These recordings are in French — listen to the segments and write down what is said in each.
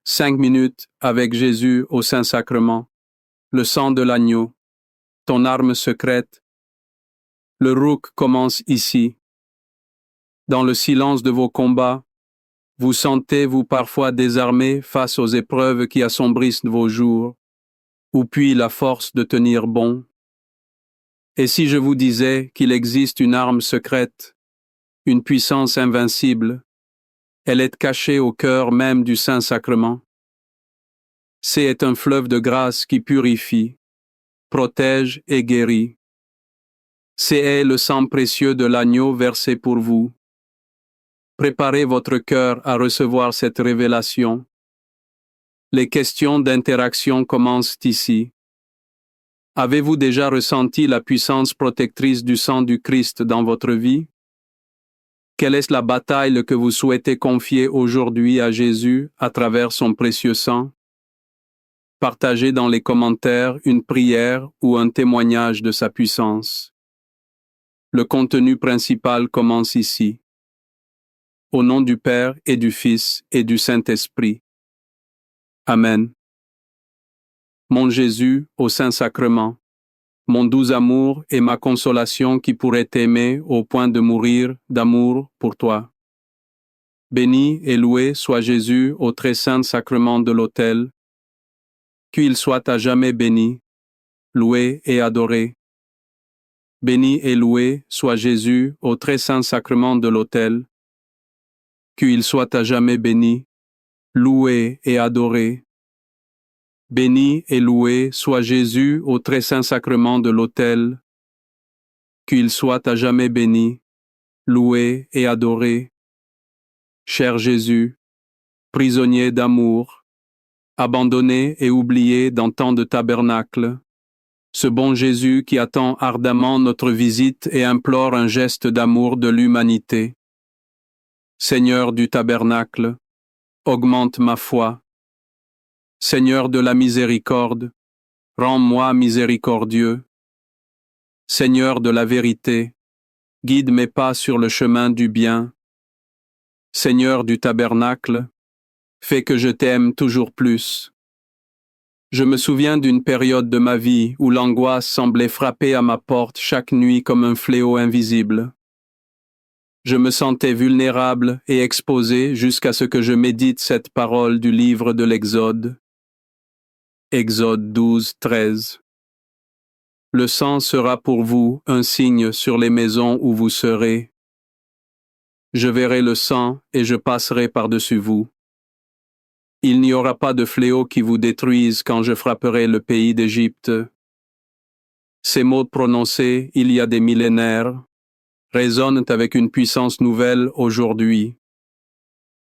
5 minutes avec Jésus au Saint-Sacrement. Le sang de l'agneau. Ton arme secrète. Le rouk commence ici. Dans le silence de vos combats, vous sentez-vous parfois désarmé face aux épreuves qui assombrissent vos jours, ou puis la force de tenir bon? Et si je vous disais qu'il existe une arme secrète, une puissance invincible, elle est cachée au cœur même du Saint-Sacrement. C'est un fleuve de grâce qui purifie, protège et guérit. C'est le sang précieux de l'agneau versé pour vous. Préparez votre cœur à recevoir cette révélation. Les questions d'interaction commencent ici. Avez-vous déjà ressenti la puissance protectrice du sang du Christ dans votre vie? Quelle est la bataille que vous souhaitez confier aujourd'hui à Jésus à travers son précieux sang? Partagez dans les commentaires une prière ou un témoignage de sa puissance. Le contenu principal commence ici. Au nom du Père et du Fils et du Saint-Esprit. Amen. Mon Jésus, au Saint-Sacrement, mon doux amour et ma consolation qui pourrait t'aimer au point de mourir d'amour pour toi. Béni et loué soit Jésus au très saint sacrement de l'autel. Qu'il soit à jamais béni, loué et adoré. Béni et loué soit Jésus au très saint sacrement de l'autel. Qu'il soit à jamais béni, loué et adoré. Béni et loué soit Jésus au très saint sacrement de l'autel. Qu'il soit à jamais béni, loué et adoré. Cher Jésus, prisonnier d'amour, abandonné et oublié dans tant de tabernacles, ce bon Jésus qui attend ardemment notre visite et implore un geste d'amour de l'humanité. Seigneur du tabernacle, augmente ma foi. Seigneur de la miséricorde, rends-moi miséricordieux. Seigneur de la vérité, guide mes pas sur le chemin du bien. Seigneur du tabernacle, fais que je t'aime toujours plus. Je me souviens d'une période de ma vie où l'angoisse semblait frapper à ma porte chaque nuit comme un fléau invisible. Je me sentais vulnérable et exposé jusqu'à ce que je médite cette parole du livre de l'Exode. Exode 12, 13. Le sang sera pour vous un signe sur les maisons où vous serez. Je verrai le sang et je passerai par-dessus vous. Il n'y aura pas de fléau qui vous détruise quand je frapperai le pays d'Égypte. Ces mots prononcés il y a des millénaires résonnent avec une puissance nouvelle aujourd'hui.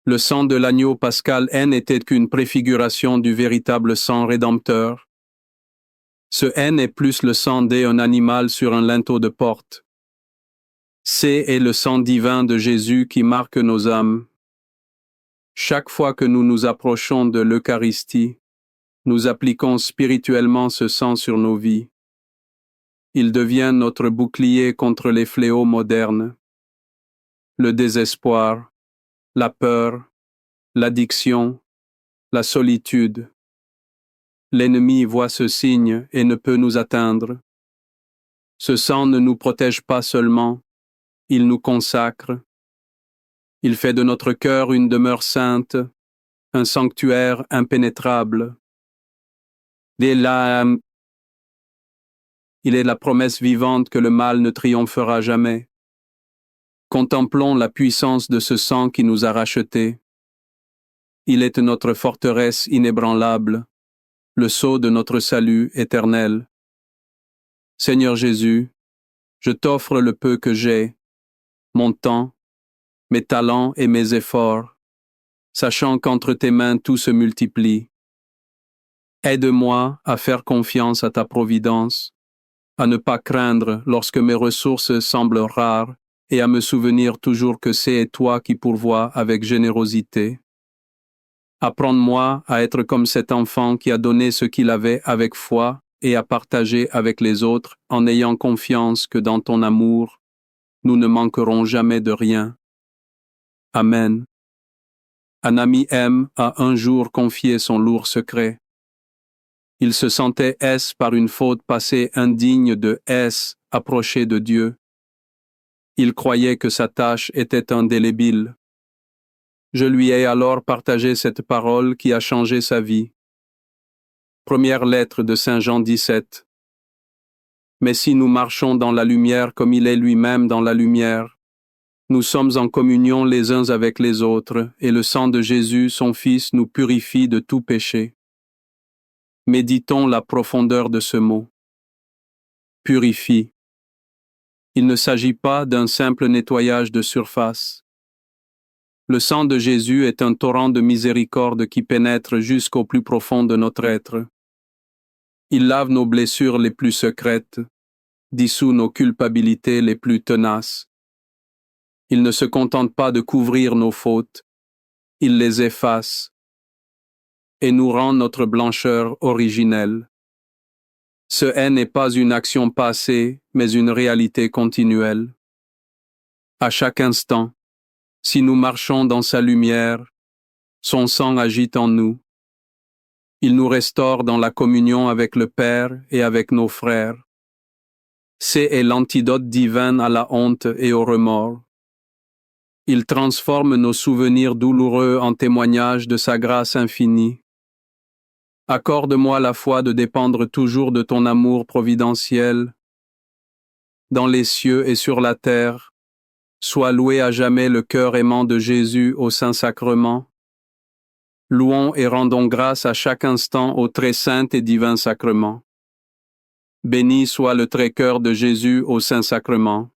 Le sang de l'agneau pascal n'était qu'une préfiguration du véritable sang rédempteur. Ce est plus le sang d'un animal sur un linteau de porte. C'est le sang divin de Jésus qui marque nos âmes. Chaque fois que nous nous approchons de l'Eucharistie, nous appliquons spirituellement ce sang sur nos vies. Il devient notre bouclier contre les fléaux modernes. Le désespoir, la peur, l'addiction, la solitude. L'ennemi voit ce signe et ne peut nous atteindre. Ce sang ne nous protège pas seulement, il nous consacre. Il fait de notre cœur une demeure sainte, un sanctuaire impénétrable. Il est la promesse vivante que le mal ne triomphera jamais. Contemplons la puissance de ce sang qui nous a rachetés. Il est notre forteresse inébranlable, le sceau de notre salut éternel. Seigneur Jésus, je t'offre le peu que j'ai, mon temps, mes talents et mes efforts, sachant qu'entre tes mains tout se multiplie. Aide-moi à faire confiance à ta providence, à ne pas craindre lorsque mes ressources semblent rares et à me souvenir toujours que c'est toi qui pourvois avec générosité. Apprends-moi à être comme cet enfant qui a donné ce qu'il avait avec foi et à partager avec les autres en ayant confiance que dans ton amour, nous ne manquerons jamais de rien. Amen. Un ami M a un jour confié son lourd secret. Il se sentait par une faute passée indigne de approcher de Dieu. Il croyait que sa tâche était indélébile. Je lui ai alors partagé cette parole qui a changé sa vie. Première lettre de Saint Jean 17. Mais si nous marchons dans la lumière comme il est lui-même dans la lumière, nous sommes en communion les uns avec les autres, et le sang de Jésus, son Fils, nous purifie de tout péché. Méditons la profondeur de ce mot. Purifie. Il ne s'agit pas d'un simple nettoyage de surface. Le sang de Jésus est un torrent de miséricorde qui pénètre jusqu'au plus profond de notre être. Il lave nos blessures les plus secrètes, dissout nos culpabilités les plus tenaces. Il ne se contente pas de couvrir nos fautes, il les efface et nous rend notre blancheur originelle. Ce n'est pas une action passée, mais une réalité continuelle. À chaque instant, si nous marchons dans sa lumière, son sang agit en nous. Il nous restaure dans la communion avec le Père et avec nos frères. C'est l'antidote divin à la honte et au remords. Il transforme nos souvenirs douloureux en témoignages de sa grâce infinie. Accorde-moi la foi de dépendre toujours de ton amour providentiel. Dans les cieux et sur la terre, sois loué à jamais le cœur aimant de Jésus au Saint-Sacrement. Louons et rendons grâce à chaque instant au très saint et divin sacrement. Béni soit le très cœur de Jésus au Saint-Sacrement.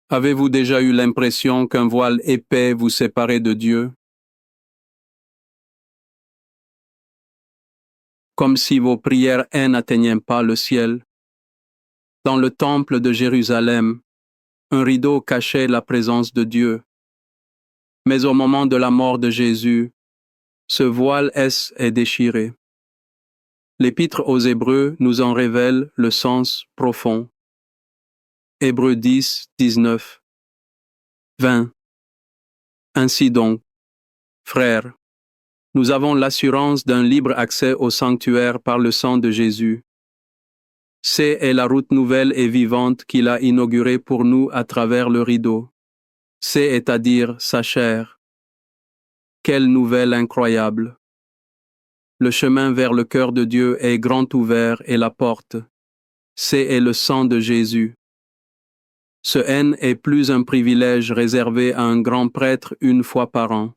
Avez-vous déjà eu l'impression qu'un voile épais vous séparait de Dieu? Comme si vos prières n'atteignaient pas le ciel. Dans le temple de Jérusalem, un rideau cachait la présence de Dieu. Mais au moment de la mort de Jésus, ce voile est déchiré. L'Épître aux Hébreux nous en révèle le sens profond. Hébreux 10, 19, 20. Ainsi donc, frères, nous avons l'assurance d'un libre accès au sanctuaire par le sang de Jésus. C'est la route nouvelle et vivante qu'il a inaugurée pour nous à travers le rideau. C'est-à-dire sa chair. Quelle nouvelle incroyable! Le chemin vers le cœur de Dieu est grand ouvert et la porte. C'est le sang de Jésus. Ce est plus un privilège réservé à un grand prêtre une fois par an.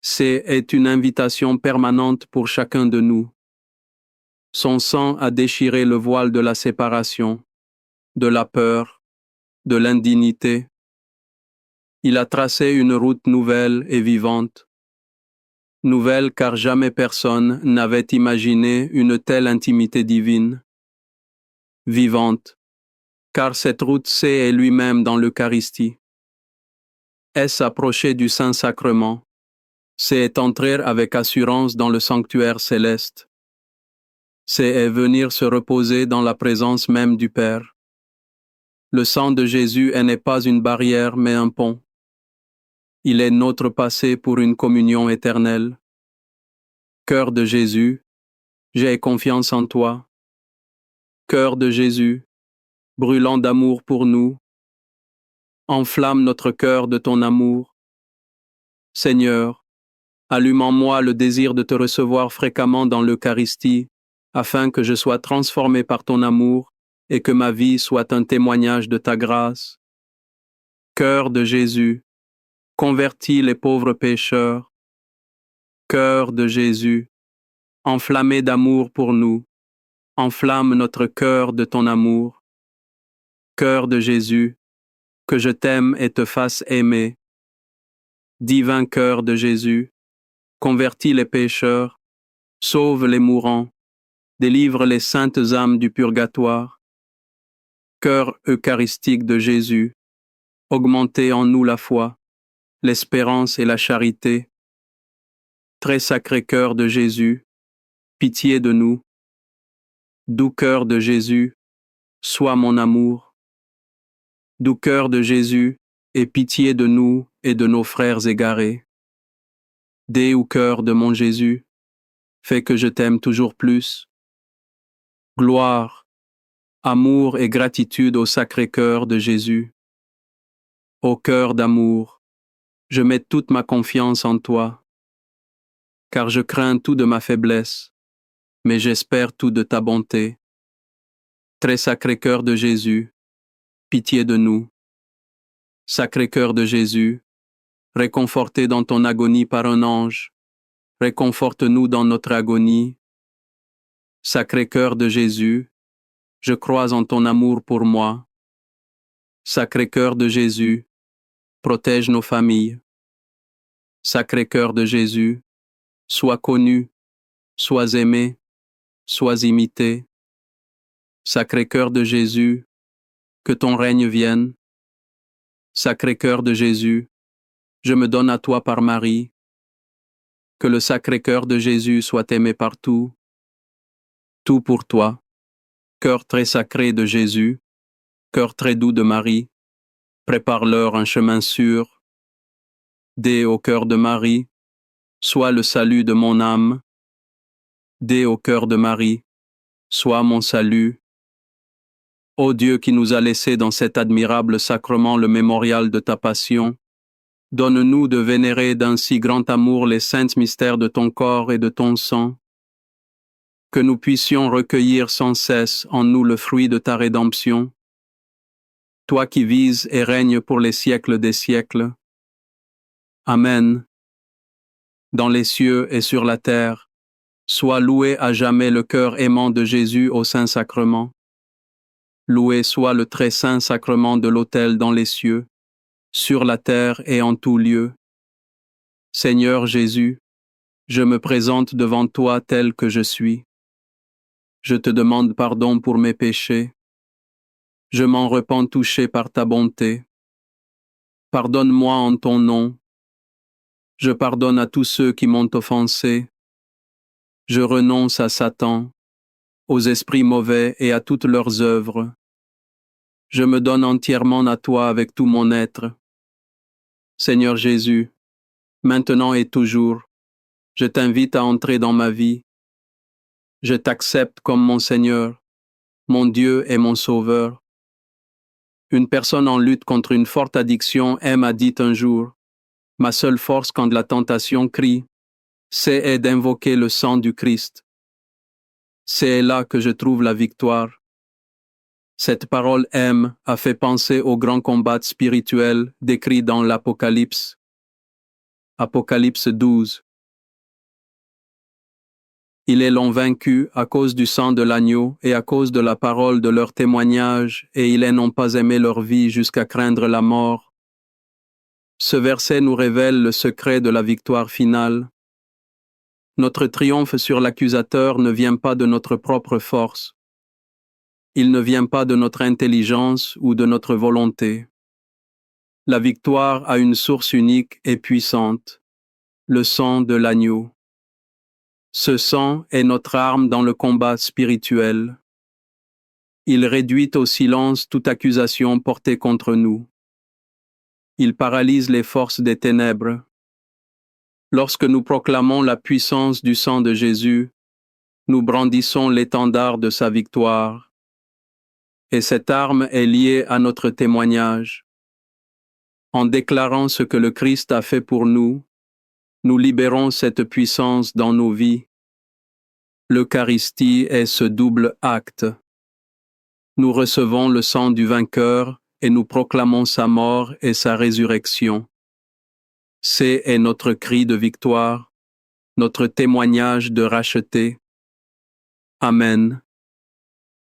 C'est une invitation permanente pour chacun de nous. Son sang a déchiré le voile de la séparation, de la peur, de l'indignité. Il a tracé une route nouvelle et vivante. Nouvelle car jamais personne n'avait imaginé une telle intimité divine. Vivante, car cette route c'est lui-même dans l'Eucharistie. Est-ce approcher du Saint-Sacrement? C'est entrer avec assurance dans le sanctuaire céleste. C'est venir se reposer dans la présence même du Père. Le sang de Jésus n'est pas une barrière mais un pont. Il est notre passé pour une communion éternelle. Cœur de Jésus, j'ai confiance en toi. Cœur de Jésus, brûlant d'amour pour nous, enflamme notre cœur de ton amour. Seigneur, allume en moi le désir de te recevoir fréquemment dans l'Eucharistie, afin que je sois transformé par ton amour et que ma vie soit un témoignage de ta grâce. Cœur de Jésus, convertis les pauvres pécheurs. Cœur de Jésus, enflammé d'amour pour nous, enflamme notre cœur de ton amour. Cœur de Jésus, que je t'aime et te fasse aimer. Divin cœur de Jésus, convertis les pécheurs, sauve les mourants, délivre les saintes âmes du purgatoire. Cœur eucharistique de Jésus, augmentez en nous la foi, l'espérance et la charité. Très sacré cœur de Jésus, pitié de nous. Doux cœur de Jésus, sois mon amour. Doux cœur de Jésus, aie pitié de nous et de nos frères égarés. Dé ou cœur de mon Jésus, fais que je t'aime toujours plus. Gloire, amour et gratitude au Sacré-Cœur de Jésus. Ô cœur d'amour, je mets toute ma confiance en toi, car je crains tout de ma faiblesse, mais j'espère tout de ta bonté. Très Sacré-Cœur de Jésus, pitié de nous. Sacré-Cœur de Jésus, réconforté dans ton agonie par un ange, réconforte-nous dans notre agonie. Sacré-Cœur de Jésus, je crois en ton amour pour moi. Sacré-Cœur de Jésus, protège nos familles. Sacré-Cœur de Jésus, sois connu, sois aimé, sois imité. Sacré-Cœur de Jésus, que ton règne vienne. Sacré-Cœur de Jésus, je me donne à toi par Marie. Que le Sacré-Cœur de Jésus soit aimé partout. Tout pour toi. Cœur très sacré de Jésus, cœur très doux de Marie, prépare-leur un chemin sûr. Dès au cœur de Marie, sois le salut de mon âme. Dès au cœur de Marie, sois mon salut. Ô Dieu qui nous a laissé dans cet admirable sacrement le mémorial de ta passion, donne-nous de vénérer d'un si grand amour les saints mystères de ton corps et de ton sang, que nous puissions recueillir sans cesse en nous le fruit de ta rédemption, toi qui vises et règnes pour les siècles des siècles. Amen. Dans les cieux et sur la terre, sois loué à jamais le cœur aimant de Jésus au Saint-Sacrement. Loué soit le très saint sacrement de l'autel dans les cieux, sur la terre et en tout lieu. Seigneur Jésus, je me présente devant toi tel que je suis. Je te demande pardon pour mes péchés. Je m'en repens touché par ta bonté. Pardonne-moi en ton nom. Je pardonne à tous ceux qui m'ont offensé. Je renonce à Satan, aux esprits mauvais et à toutes leurs œuvres. Je me donne entièrement à toi avec tout mon être. Seigneur Jésus, maintenant et toujours, je t'invite à entrer dans ma vie. Je t'accepte comme mon Seigneur, mon Dieu et mon Sauveur. Une personne en lutte contre une forte addiction m'a dit un jour, « Ma seule force quand la tentation crie, c'est d'invoquer le sang du Christ. C'est là que je trouve la victoire. » Cette parole a fait penser au grand combat spirituel décrit dans l'Apocalypse. Apocalypse 12. Ils l'ont vaincu à cause du sang de l'agneau et à cause de la parole de leur témoignage, et ils n'ont pas aimé leur vie jusqu'à craindre la mort. Ce verset nous révèle le secret de la victoire finale. Notre triomphe sur l'accusateur ne vient pas de notre propre force. Il ne vient pas de notre intelligence ou de notre volonté. La victoire a une source unique et puissante, le sang de l'agneau. Ce sang est notre arme dans le combat spirituel. Il réduit au silence toute accusation portée contre nous. Il paralyse les forces des ténèbres. Lorsque nous proclamons la puissance du sang de Jésus, nous brandissons l'étendard de sa victoire. Et cette arme est liée à notre témoignage. En déclarant ce que le Christ a fait pour nous, nous libérons cette puissance dans nos vies. L'Eucharistie est ce double acte. Nous recevons le sang du vainqueur et nous proclamons sa mort et sa résurrection. C'est notre cri de victoire, notre témoignage de racheté. Amen.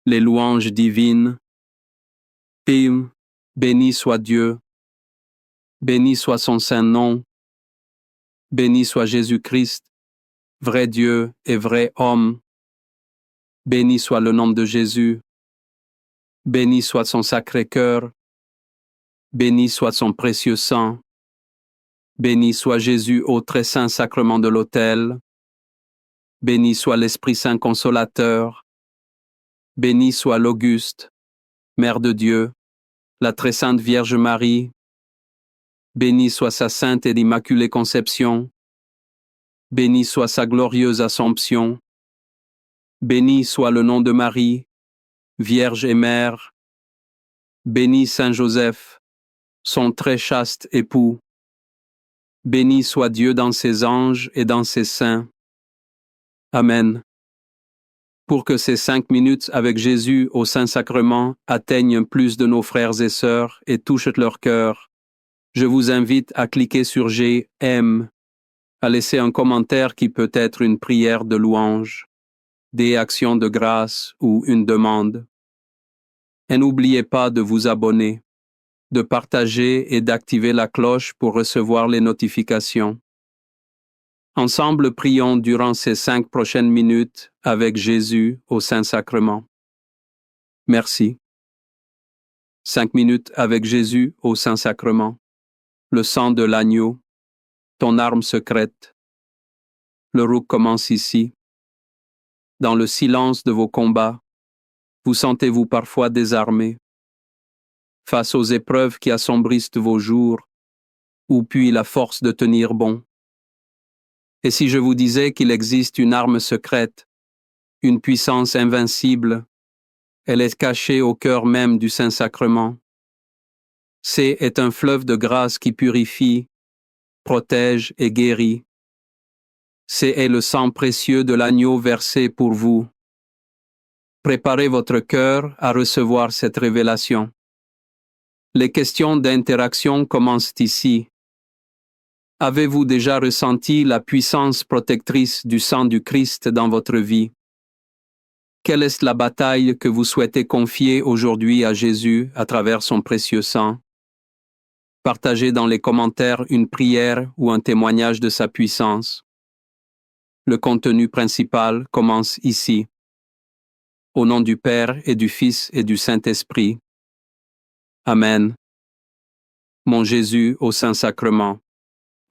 Les louanges divines. Pim, béni soit Dieu. Béni soit son saint nom. Béni soit Jésus-Christ, vrai Dieu et vrai homme. Béni soit le nom de Jésus. Béni soit son sacré cœur. Béni soit son précieux sang. Béni soit Jésus au très saint sacrement de l'autel. Béni soit l'Esprit Saint consolateur. Béni soit l'Auguste, Mère de Dieu, la très sainte Vierge Marie. Béni soit sa sainte et immaculée conception. Béni soit sa glorieuse Assomption. Béni soit le nom de Marie, Vierge et Mère. Béni Saint Joseph, son très chaste époux. Béni soit Dieu dans ses anges et dans ses saints. Amen. Pour que ces 5 minutes avec Jésus au Saint-Sacrement atteignent plus de nos frères et sœurs et touchent leur cœur, je vous invite à cliquer sur j'aime, à laisser un commentaire qui peut être une prière de louange, des actions de grâce ou une demande. Et n'oubliez pas de vous abonner, de partager et d'activer la cloche pour recevoir les notifications. Ensemble, prions durant ces 5 prochaines minutes avec Jésus au Saint-Sacrement. Merci. 5 minutes avec Jésus au Saint-Sacrement. Le sang de l'agneau, ton arme secrète. Le roux commence ici. Dans le silence de vos combats, vous sentez-vous parfois désarmé. Face aux épreuves qui assombrissent vos jours, où puis la force de tenir bon. Et si je vous disais qu'il existe une arme secrète, une puissance invincible, elle est cachée au cœur même du Saint-Sacrement. C'est est un fleuve de grâce qui purifie, protège et guérit. C'est est le sang précieux de l'agneau versé pour vous. Préparez votre cœur à recevoir cette révélation. Les questions d'interaction commencent ici. Avez-vous déjà ressenti la puissance protectrice du sang du Christ dans votre vie? Quelle est la bataille que vous souhaitez confier aujourd'hui à Jésus à travers son précieux sang? Partagez dans les commentaires une prière ou un témoignage de sa puissance. Le contenu principal commence ici. Au nom du Père et du Fils et du Saint-Esprit. Amen. Mon Jésus au Saint-Sacrement,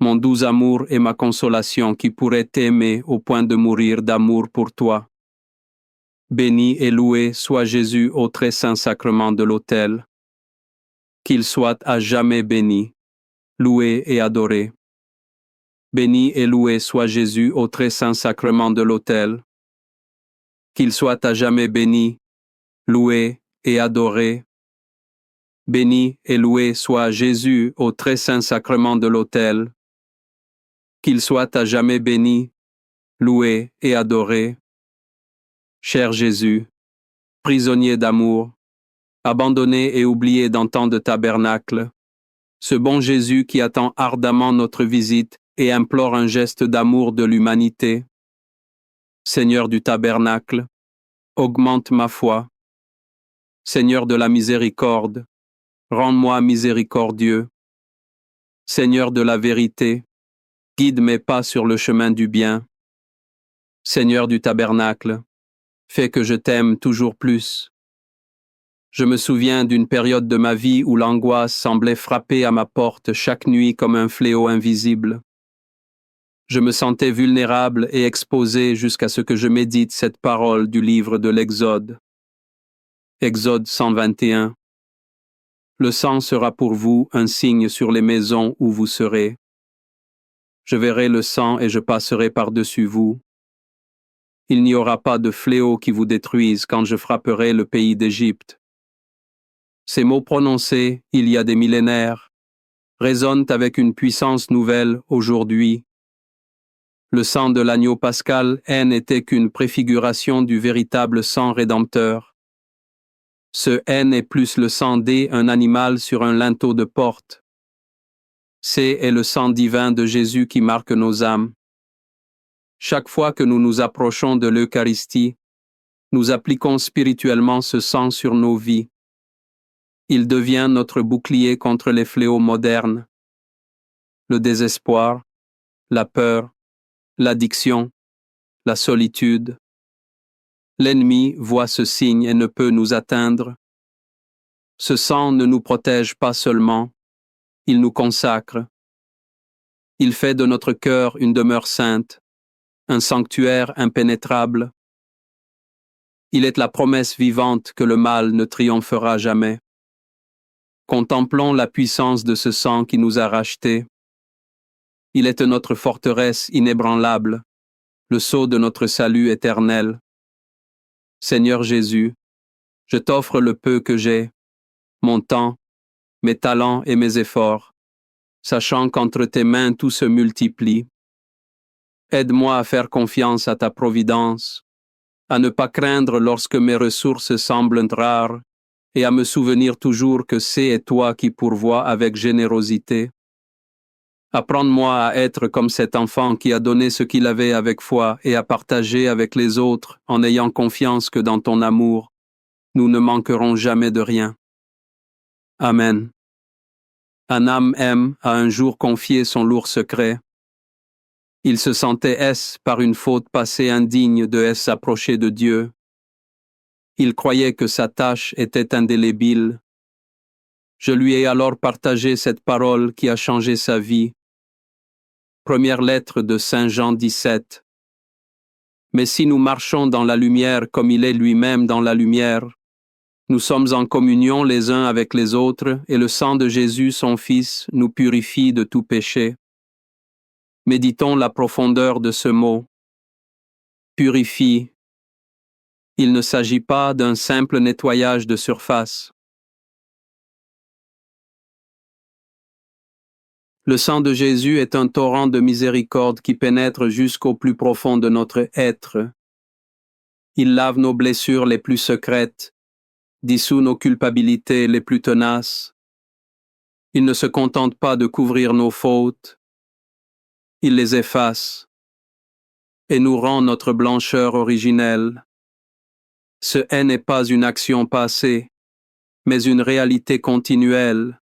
mon doux amour et ma consolation qui pourrait t'aimer au point de mourir d'amour pour toi. Béni et loué soit Jésus au très saint sacrement de l'autel. Qu'il soit à jamais béni, loué et adoré. Béni et loué soit Jésus au très saint sacrement de l'autel. Qu'il soit à jamais béni, loué et adoré. Béni et loué soit Jésus au très saint sacrement de l'autel. Qu'il soit à jamais béni, loué et adoré. Cher Jésus, prisonnier d'amour, abandonné et oublié dans tant de tabernacles, ce bon Jésus qui attend ardemment notre visite et implore un geste d'amour de l'humanité. Seigneur du tabernacle, augmente ma foi. Seigneur de la miséricorde, rends-moi miséricordieux. Seigneur de la vérité, guide mes pas sur le chemin du bien. Seigneur du tabernacle, fais que je t'aime toujours plus. Je me souviens d'une période de ma vie où l'angoisse semblait frapper à ma porte chaque nuit comme un fléau invisible. Je me sentais vulnérable et exposé jusqu'à ce que je médite cette parole du livre de l'Exode. Exode 121. Le sang sera pour vous un signe sur les maisons où vous serez. Je verrai le sang et je passerai par-dessus vous. Il n'y aura pas de fléau qui vous détruise quand je frapperai le pays d'Égypte. Ces mots prononcés il y a des millénaires résonnent avec une puissance nouvelle aujourd'hui. Le sang de l'agneau pascal n'était qu'une préfiguration du véritable sang rédempteur. Ce est plus le sang d'un animal sur un linteau de porte. C'est le sang divin de Jésus qui marque nos âmes. Chaque fois que nous nous approchons de l'Eucharistie, nous appliquons spirituellement ce sang sur nos vies. Il devient notre bouclier contre les fléaux modernes. Le désespoir, la peur, l'addiction, la solitude. L'ennemi voit ce signe et ne peut nous atteindre. Ce sang ne nous protège pas seulement, il nous consacre. Il fait de notre cœur une demeure sainte, un sanctuaire impénétrable. Il est la promesse vivante que le mal ne triomphera jamais. Contemplons la puissance de ce sang qui nous a rachetés. Il est notre forteresse inébranlable, le sceau de notre salut éternel. Seigneur Jésus, je t'offre le peu que j'ai, mon temps, mes talents et mes efforts, sachant qu'entre tes mains tout se multiplie. Aide-moi à faire confiance à ta providence, à ne pas craindre lorsque mes ressources semblent rares, et à me souvenir toujours que c'est toi qui pourvois avec générosité. Apprends-moi à être comme cet enfant qui a donné ce qu'il avait avec foi et à partager avec les autres en ayant confiance que dans ton amour, nous ne manquerons jamais de rien. Amen. Anam M a un jour confié son lourd secret. Il se sentait par une faute passée indigne de s'approcher de Dieu. Il croyait que sa tâche était indélébile. Je lui ai alors partagé cette parole qui a changé sa vie. Première lettre de Saint Jean 17. Mais si nous marchons dans la lumière comme il est lui-même dans la lumière, nous sommes en communion les uns avec les autres et le sang de Jésus, son Fils, nous purifie de tout péché. Méditons la profondeur de ce mot. Purifie. Il ne s'agit pas d'un simple nettoyage de surface. Le sang de Jésus est un torrent de miséricorde qui pénètre jusqu'au plus profond de notre être. Il lave nos blessures les plus secrètes, dissout nos culpabilités les plus tenaces. Il ne se contente pas de couvrir nos fautes, il les efface et nous rend notre blancheur originelle. Ce n'est pas une action passée, mais une réalité continuelle.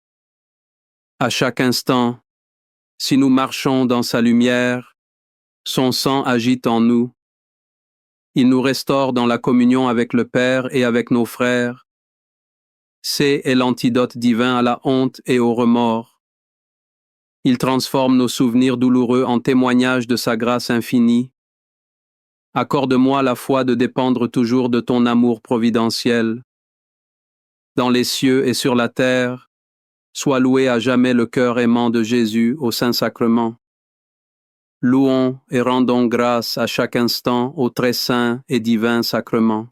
À chaque instant, si nous marchons dans sa lumière, son sang agit en nous. Il nous restaure dans la communion avec le Père et avec nos frères. C'est l'antidote divin à la honte et au remords. Il transforme nos souvenirs douloureux en témoignages de sa grâce infinie. Accorde-moi la foi de dépendre toujours de ton amour providentiel. Dans les cieux et sur la terre, sois loué à jamais le cœur aimant de Jésus au Saint-Sacrement. Louons et rendons grâce à chaque instant au très saint et divin sacrement.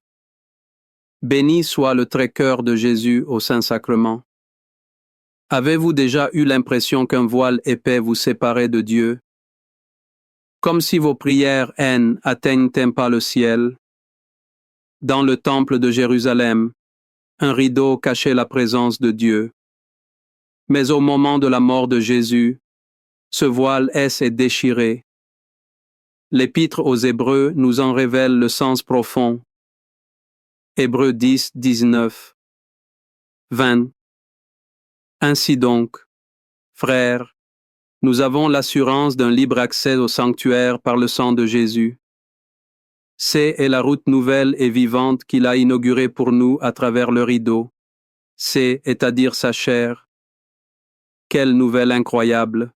Béni soit le très cœur de Jésus au Saint-Sacrement. Avez-vous déjà eu l'impression qu'un voile épais vous séparait de Dieu? Comme si vos prières n'atteignaient pas le ciel? Dans le temple de Jérusalem, un rideau cachait la présence de Dieu. Mais au moment de la mort de Jésus, ce voile est déchiré. L'Épître aux Hébreux nous en révèle le sens profond. Hébreux 10, 19, 20. Ainsi donc, frères, nous avons l'assurance d'un libre accès au sanctuaire par le sang de Jésus. C'est la route nouvelle et vivante qu'il a inaugurée pour nous à travers le rideau. C'est-à-dire sa chair. Quelle nouvelle incroyable!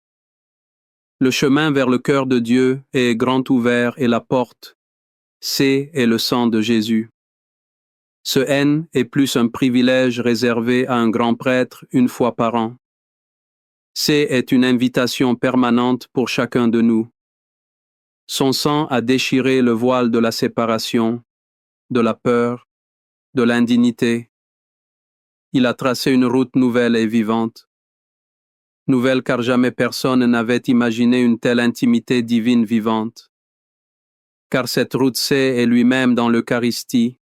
Le chemin vers le cœur de Dieu est grand ouvert et la porte. C'est le sang de Jésus. Ce est plus un privilège réservé à un grand prêtre une fois par an. C'est une invitation permanente pour chacun de nous. Son sang a déchiré le voile de la séparation, de la peur, de l'indignité. Il a tracé une route nouvelle et vivante. Nouvelle car jamais personne n'avait imaginé une telle intimité divine vivante. Car cette route est lui-même dans l'Eucharistie.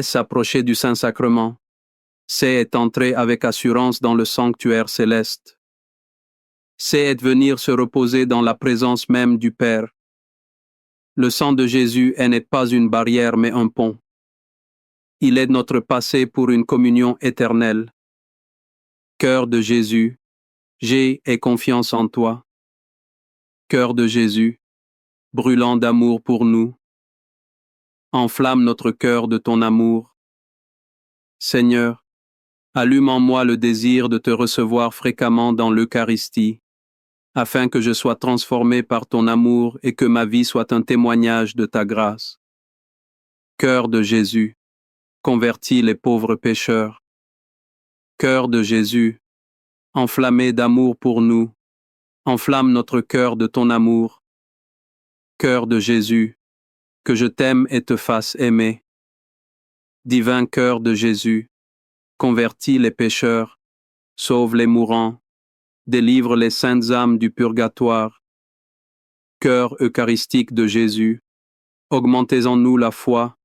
S'approcher du Saint-Sacrement. C'est entrer avec assurance dans le sanctuaire céleste. C'est venir se reposer dans la présence même du Père. Le sang de Jésus n'est pas une barrière mais un pont. Il est notre passé pour une communion éternelle. Cœur de Jésus, j'ai confiance en toi. Cœur de Jésus, brûlant d'amour pour nous. Enflamme notre cœur de ton amour. Seigneur, allume en moi le désir de te recevoir fréquemment dans l'Eucharistie, afin que je sois transformé par ton amour et que ma vie soit un témoignage de ta grâce. Cœur de Jésus, convertis les pauvres pécheurs. Cœur de Jésus, enflammé d'amour pour nous, enflamme notre cœur de ton amour. Cœur de Jésus, que je t'aime et te fasse aimer. Divin cœur de Jésus, convertis les pécheurs, sauve les mourants, délivre les saintes âmes du purgatoire. Cœur eucharistique de Jésus, augmentez en nous la foi,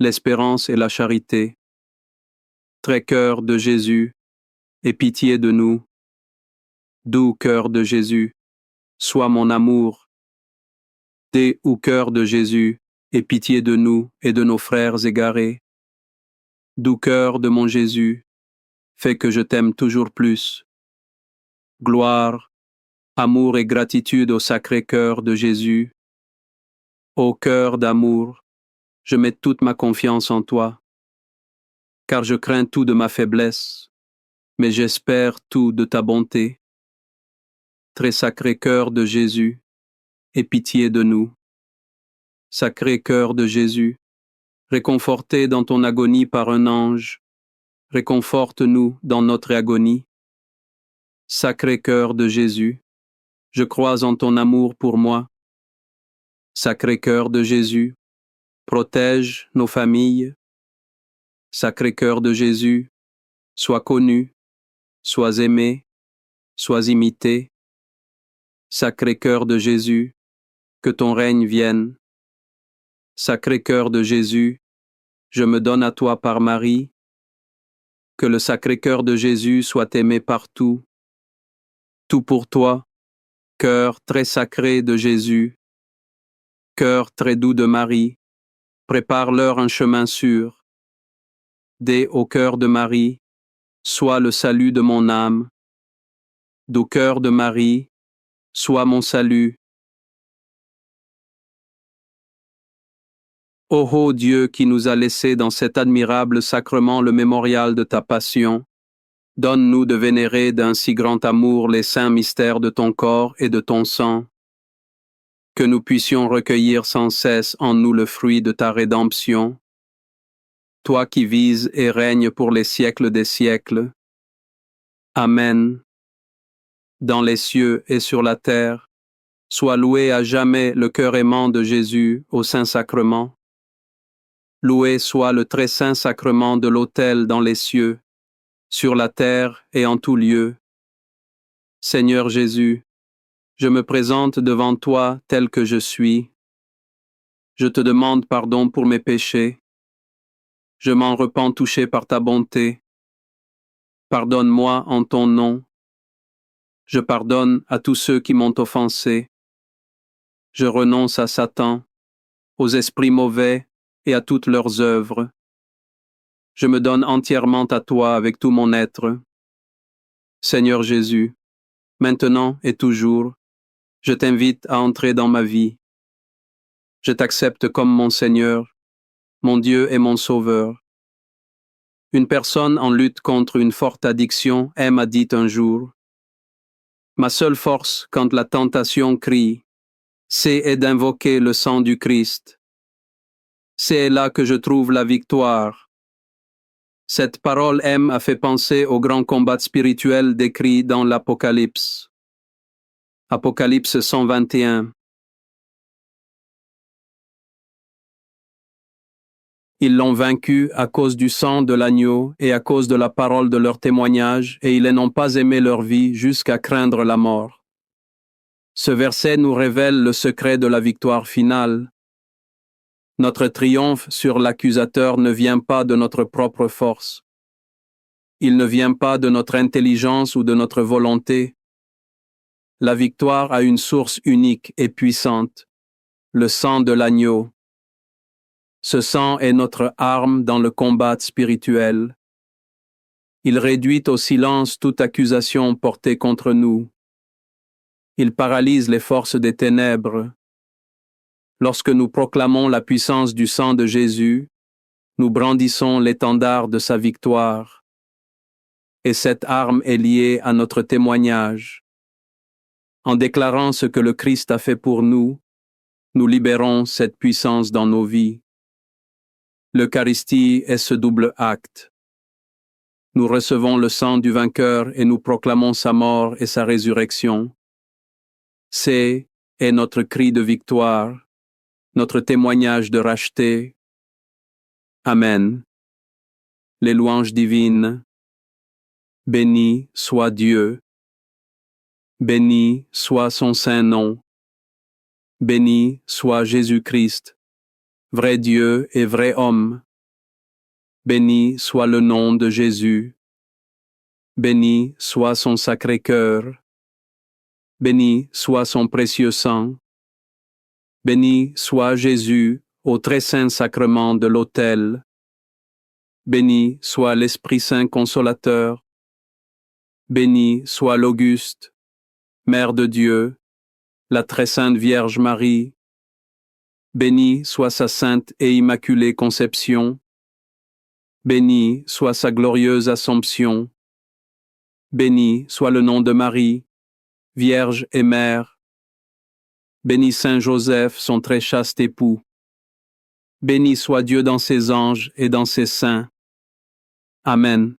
l'espérance et la charité. Très cœur de Jésus, aie pitié de nous. Doux cœur de Jésus, sois mon amour. Doux cœur de Jésus, aie pitié de nous et de nos frères égarés. Doux cœur de mon Jésus, fais que je t'aime toujours plus. Gloire, amour et gratitude au sacré cœur de Jésus. Ô cœur d'amour, je mets toute ma confiance en toi, car je crains tout de ma faiblesse, mais j'espère tout de ta bonté. Très sacré cœur de Jésus, aie pitié de nous. Sacré cœur de Jésus, réconforté dans ton agonie par un ange, réconforte-nous dans notre agonie. Sacré cœur de Jésus, je crois en ton amour pour moi. Sacré cœur de Jésus, protège nos familles. Sacré cœur de Jésus, sois connu, sois aimé, sois imité. Sacré cœur de Jésus, que ton règne vienne. Sacré cœur de Jésus, je me donne à toi par Marie. Que le sacré cœur de Jésus soit aimé partout. Tout pour toi, cœur très sacré de Jésus. Cœur très doux de Marie, prépare-leur un chemin sûr. Dès au cœur de Marie, sois le salut de mon âme. Doux cœur de Marie, sois mon salut. Ô Dieu qui nous a laissé dans cet admirable sacrement le mémorial de ta passion, donne-nous de vénérer d'un si grand amour les saints mystères de ton corps et de ton sang, que nous puissions recueillir sans cesse en nous le fruit de ta rédemption, toi qui vises et règnes pour les siècles des siècles. Amen. Dans les cieux et sur la terre, soit loué à jamais le cœur aimant de Jésus au Saint-Sacrement. Loué soit le très saint sacrement de l'autel dans les cieux, sur la terre et en tout lieu. Seigneur Jésus, je me présente devant toi tel que je suis. Je te demande pardon pour mes péchés. Je m'en repens touché par ta bonté. Pardonne-moi en ton nom. Je pardonne à tous ceux qui m'ont offensé. Je renonce à Satan, aux esprits mauvais et à toutes leurs œuvres. Je me donne entièrement à toi avec tout mon être. Seigneur Jésus, maintenant et toujours, je t'invite à entrer dans ma vie. Je t'accepte comme mon Seigneur, mon Dieu et mon Sauveur. Une personne en lutte contre une forte addiction m'a dit un jour: ma seule force quand la tentation crie, c'est d'invoquer le sang du Christ. C'est là que je trouve la victoire. Cette parole a fait penser au grand combat spirituel décrit dans l'Apocalypse. Apocalypse 121. Ils l'ont vaincu à cause du sang de l'agneau et à cause de la parole de leur témoignage, et ils n'ont pas aimé leur vie jusqu'à craindre la mort. Ce verset nous révèle le secret de la victoire finale. Notre triomphe sur l'accusateur ne vient pas de notre propre force. Il ne vient pas de notre intelligence ou de notre volonté. La victoire a une source unique et puissante, le sang de l'agneau. Ce sang est notre arme dans le combat spirituel. Il réduit au silence toute accusation portée contre nous. Il paralyse les forces des ténèbres. Lorsque nous proclamons la puissance du sang de Jésus, nous brandissons l'étendard de sa victoire. Et cette arme est liée à notre témoignage. En déclarant ce que le Christ a fait pour nous, nous libérons cette puissance dans nos vies. L'Eucharistie est ce double acte. Nous recevons le sang du vainqueur et nous proclamons sa mort et sa résurrection. C'est est notre cri de victoire, notre témoignage de racheté. Amen. Les louanges divines. Béni soit Dieu. Béni soit son saint nom. Béni soit Jésus-Christ, vrai Dieu et vrai homme. Béni soit le nom de Jésus. Béni soit son sacré cœur. Béni soit son précieux sang. Béni soit Jésus au très saint sacrement de l'autel. Béni soit l'Esprit Saint consolateur. Béni soit l'Auguste, Mère de Dieu, la très sainte Vierge Marie. Béni soit sa sainte et immaculée conception. Béni soit sa glorieuse Assomption. Béni soit le nom de Marie, Vierge et Mère. Béni Saint Joseph, son très chaste époux. Béni soit Dieu dans ses anges et dans ses saints. Amen.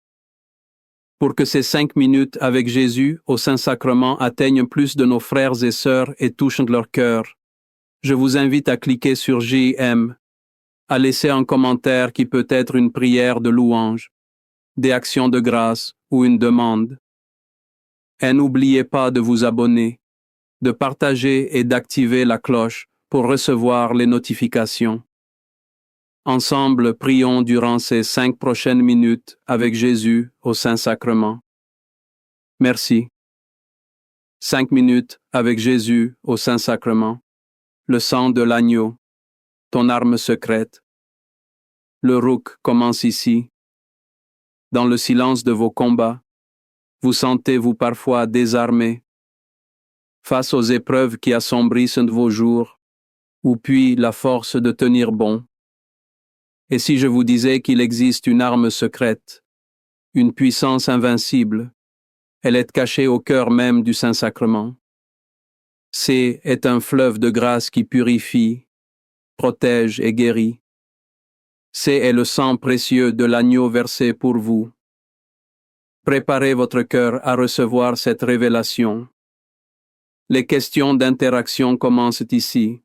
Pour que ces 5 minutes avec Jésus au Saint-Sacrement atteignent plus de nos frères et sœurs et touchent leur cœur, je vous invite à cliquer sur JM, à laisser un commentaire qui peut être une prière de louange, des actions de grâce ou une demande. Et n'oubliez pas de vous abonner, de partager et d'activer la cloche pour recevoir les notifications. Ensemble, prions durant ces 5 prochaines minutes avec Jésus au Saint-Sacrement. Merci. 5 minutes avec Jésus au Saint-Sacrement. Le sang de l'agneau, ton arme secrète. Le rouk commence ici. Dans le silence de vos combats, vous sentez-vous parfois désarmé face aux épreuves qui assombrissent vos jours, ou puis la force de tenir bon. Et si je vous disais qu'il existe une arme secrète, une puissance invincible, elle est cachée au cœur même du Saint-Sacrement. C'est est un fleuve de grâce qui purifie, protège et guérit. C'est est le sang précieux de l'agneau versé pour vous. Préparez votre cœur à recevoir cette révélation. Les questions d'interaction commencent ici.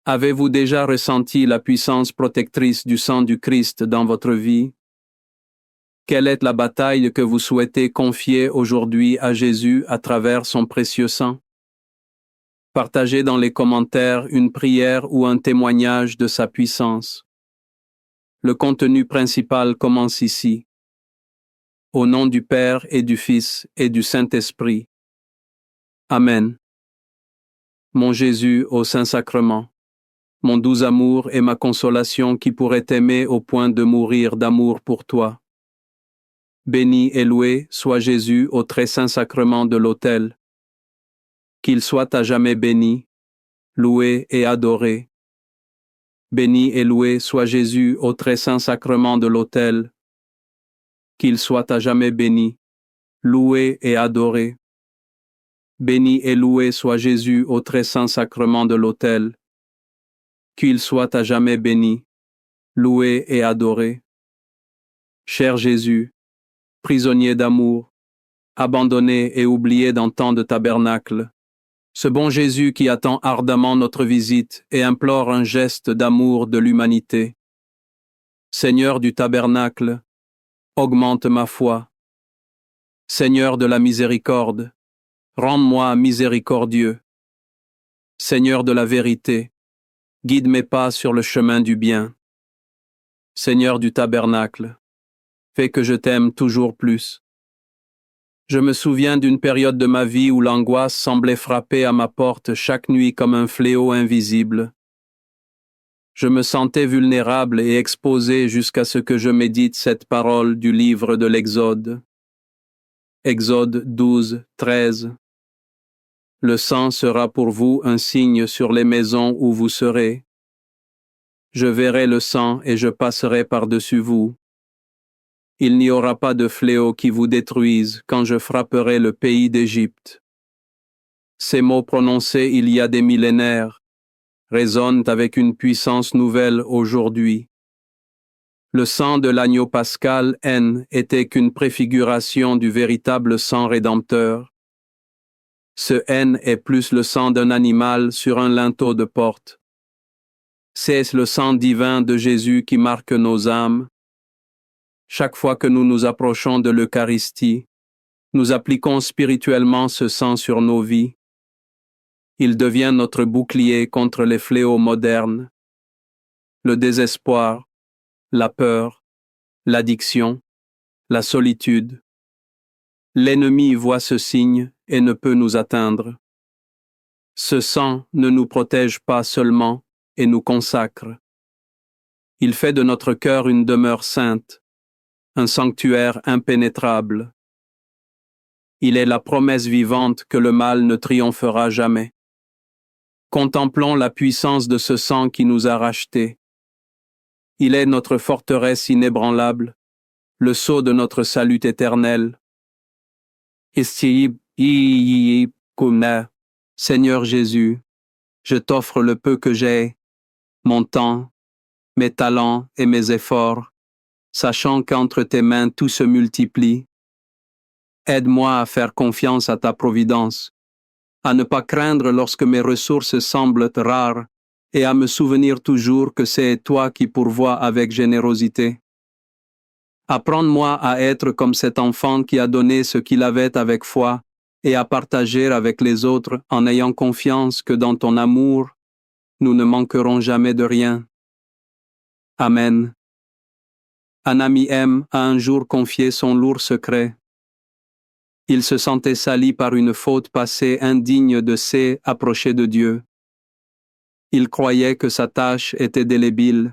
Avez-vous déjà ressenti la puissance protectrice du sang du Christ dans votre vie? Quelle est la bataille que vous souhaitez confier aujourd'hui à Jésus à travers son précieux sang? Partagez dans les commentaires une prière ou un témoignage de sa puissance. Le contenu principal commence ici. Au nom du Père et du Fils et du Saint-Esprit. Amen. Mon Jésus au Saint-Sacrement, mon doux amour et ma consolation qui pourrait t'aimer au point de mourir d'amour pour toi. Béni et loué soit Jésus au très saint sacrement de l'autel. Qu'il soit à jamais béni, loué et adoré. Béni et loué soit Jésus au très saint sacrement de l'autel. Qu'il soit à jamais béni, loué et adoré. Béni et loué soit Jésus au très saint sacrement de l'autel. Qu'il soit à jamais béni, loué et adoré. Cher Jésus, prisonnier d'amour, abandonné et oublié dans tant de tabernacles, ce bon Jésus qui attend ardemment notre visite et implore un geste d'amour de l'humanité. Seigneur du tabernacle, augmente ma foi. Seigneur de la miséricorde, rends-moi miséricordieux. Seigneur de la vérité, guide mes pas sur le chemin du bien. Seigneur du tabernacle, fais que je t'aime toujours plus. Je me souviens d'une période de ma vie où l'angoisse semblait frapper à ma porte chaque nuit comme un fléau invisible. Je me sentais vulnérable et exposé jusqu'à ce que je médite cette parole du livre de l'Exode. Exode 12, 13. Le sang sera pour vous un signe sur les maisons où vous serez. Je verrai le sang et je passerai par-dessus vous. Il n'y aura pas de fléau qui vous détruise quand je frapperai le pays d'Égypte. Ces mots prononcés il y a des millénaires résonnent avec une puissance nouvelle aujourd'hui. Le sang de l'agneau pascal N était qu'une préfiguration du véritable sang rédempteur. Ce haine est plus le sang d'un animal sur un linteau de porte. C'est le sang divin de Jésus qui marque nos âmes. Chaque fois que nous nous approchons de l'Eucharistie, nous appliquons spirituellement ce sang sur nos vies. Il devient notre bouclier contre les fléaux modernes, le désespoir, la peur, l'addiction, la solitude. L'ennemi voit ce signe et ne peut nous atteindre. Ce sang ne nous protège pas seulement et nous consacre. Il fait de notre cœur une demeure sainte, un sanctuaire impénétrable. Il est la promesse vivante que le mal ne triomphera jamais. Contemplons la puissance de ce sang qui nous a rachetés. Il est notre forteresse inébranlable, le sceau de notre salut éternel. Seigneur Jésus, je t'offre le peu que j'ai, mon temps, mes talents et mes efforts, sachant qu'entre tes mains tout se multiplie. Aide-moi à faire confiance à ta providence, à ne pas craindre lorsque mes ressources semblent rares et à me souvenir toujours que c'est toi qui pourvois avec générosité. Apprends-moi à être comme cet enfant qui a donné ce qu'il avait avec foi et à partager avec les autres en ayant confiance que dans ton amour, nous ne manquerons jamais de rien. Amen. Un ami M a un jour confié son lourd secret. Il se sentait sali par une faute passée indigne de approcher de Dieu. Il croyait que sa tâche était délébile.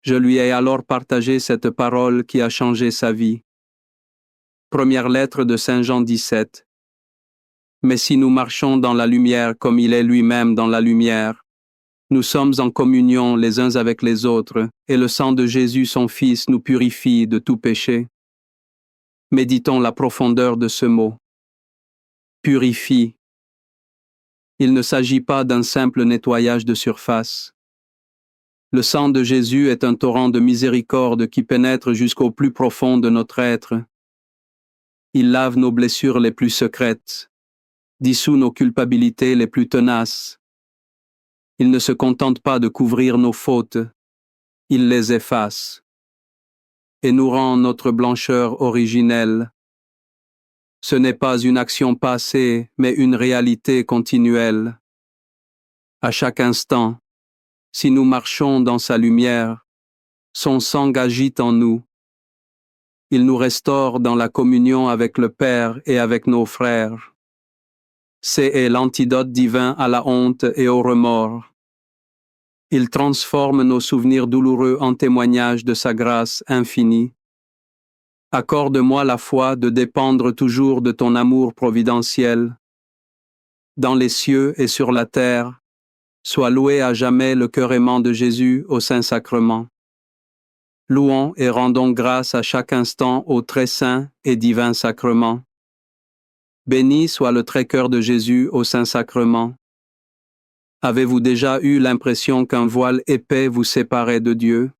Je lui ai alors partagé cette parole qui a changé sa vie. Première lettre de Saint Jean 17. Mais si nous marchons dans la lumière comme il est lui-même dans la lumière, nous sommes en communion les uns avec les autres, et le sang de Jésus son Fils nous purifie de tout péché. Méditons la profondeur de ce mot. Purifie. Il ne s'agit pas d'un simple nettoyage de surface. Le sang de Jésus est un torrent de miséricorde qui pénètre jusqu'au plus profond de notre être. Il lave nos blessures les plus secrètes, dissout nos culpabilités les plus tenaces. Il ne se contente pas de couvrir nos fautes, il les efface et nous rend notre blancheur originelle. Ce n'est pas une action passée, mais une réalité continuelle. À chaque instant, si nous marchons dans sa lumière, son sang agite en nous. Il nous restaure dans la communion avec le Père et avec nos frères. C'est l'antidote divin à la honte et au remords. Il transforme nos souvenirs douloureux en témoignages de sa grâce infinie. Accorde-moi la foi de dépendre toujours de ton amour providentiel. Dans les cieux et sur la terre, sois loué à jamais le cœur aimant de Jésus au Saint-Sacrement. Louons et rendons grâce à chaque instant au très saint et divin sacrement. Béni soit le très cœur de Jésus au Saint-Sacrement. Avez-vous déjà eu l'impression qu'un voile épais vous séparait de Dieu?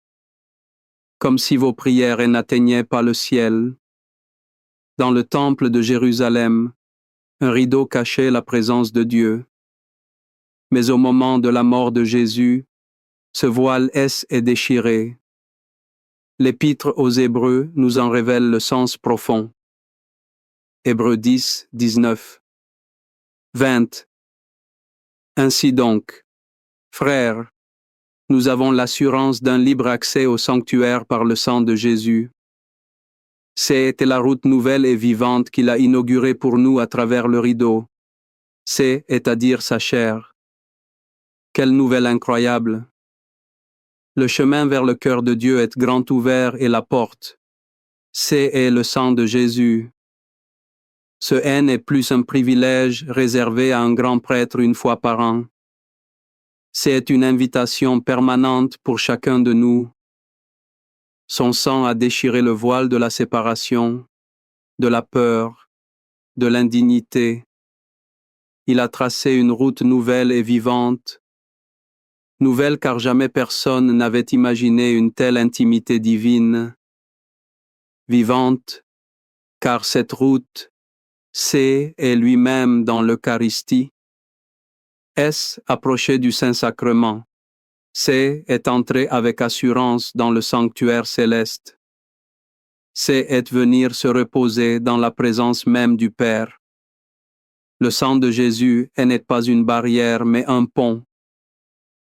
Comme si vos prières n'atteignaient pas le ciel. Dans le temple de Jérusalem, un rideau cachait la présence de Dieu. Mais au moment de la mort de Jésus, ce voile est déchiré. L'Épître aux Hébreux nous en révèle le sens profond. Hébreux 10, 19. 20. Ainsi donc, frères, nous avons l'assurance d'un libre accès au sanctuaire par le sang de Jésus. C'était la route nouvelle et vivante qu'il a inaugurée pour nous à travers le rideau. C'est-à-dire sa chair. Quelle nouvelle incroyable! Le chemin vers le cœur de Dieu est grand ouvert et la porte. C'est le sang de Jésus. Ce haine est plus un privilège réservé à un grand prêtre une fois par an. C'est une invitation permanente pour chacun de nous. Son sang a déchiré le voile de la séparation, de la peur, de l'indignité. Il a tracé une route nouvelle et vivante. Nouvelle car jamais personne n'avait imaginé une telle intimité divine. Vivante, car cette route C est lui-même dans l'Eucharistie. S approcher du Saint-Sacrement. C est entrer avec assurance dans le sanctuaire céleste. C est venir se reposer dans la présence même du Père. Le sang de Jésus n'est pas une barrière mais un pont.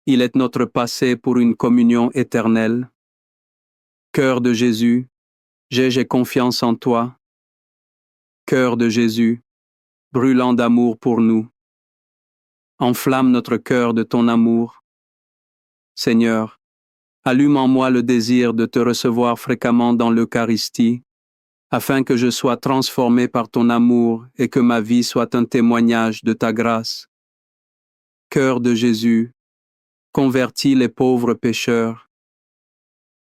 Il est notre passé pour une communion éternelle. Cœur de Jésus, j'ai confiance en toi. Cœur de Jésus, brûlant d'amour pour nous. Enflamme notre cœur de ton amour. Seigneur, allume en moi le désir de te recevoir fréquemment dans l'Eucharistie, afin que je sois transformé par ton amour et que ma vie soit un témoignage de ta grâce. Cœur de Jésus, convertis les pauvres pécheurs.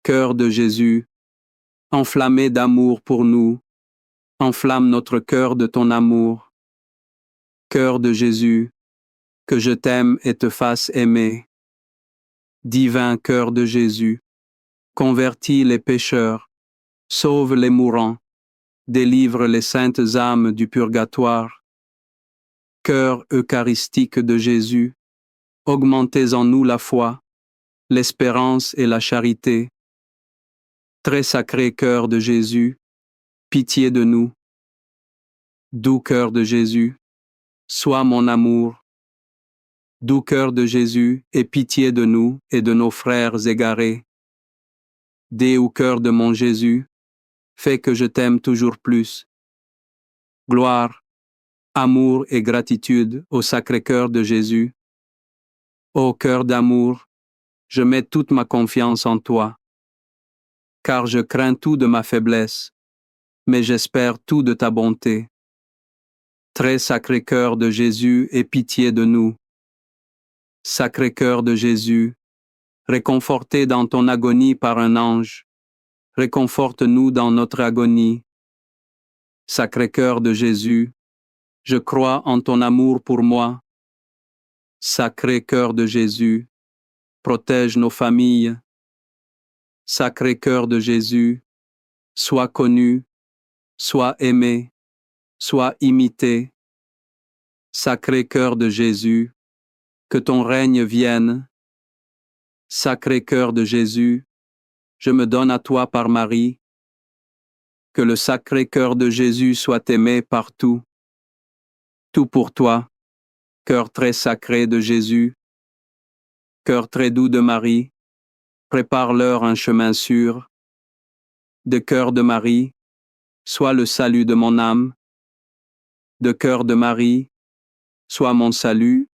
Cœur de Jésus, enflammé d'amour pour nous, enflamme notre cœur de ton amour. Cœur de Jésus, que je t'aime et te fasse aimer. Divin cœur de Jésus, convertis les pécheurs, sauve les mourants, délivre les saintes âmes du purgatoire. Cœur eucharistique de Jésus, augmentez en nous la foi, l'espérance et la charité. Très sacré cœur de Jésus, pitié de nous. Doux cœur de Jésus, sois mon amour. Doux cœur de Jésus, aie pitié de nous et de nos frères égarés. Doux cœur de mon Jésus, fais que je t'aime toujours plus. Gloire, amour et gratitude au Sacré-Cœur de Jésus. Ô cœur d'amour, je mets toute ma confiance en toi, car je crains tout de ma faiblesse, mais j'espère tout de ta bonté. Très sacré cœur de Jésus, aie pitié de nous. Sacré cœur de Jésus, réconforté dans ton agonie par un ange, réconforte-nous dans notre agonie. Sacré cœur de Jésus, je crois en ton amour pour moi. Sacré cœur de Jésus, protège nos familles. Sacré cœur de Jésus, sois connu, sois aimé, sois imité. Sacré cœur de Jésus, que ton règne vienne. Sacré cœur de Jésus, je me donne à toi par Marie. Que le sacré cœur de Jésus soit aimé partout. Tout pour toi, cœur très sacré de Jésus. Cœur très doux de Marie, prépare-leur un chemin sûr. De cœur de Marie, sois le salut de mon âme. De cœur de Marie, sois mon salut.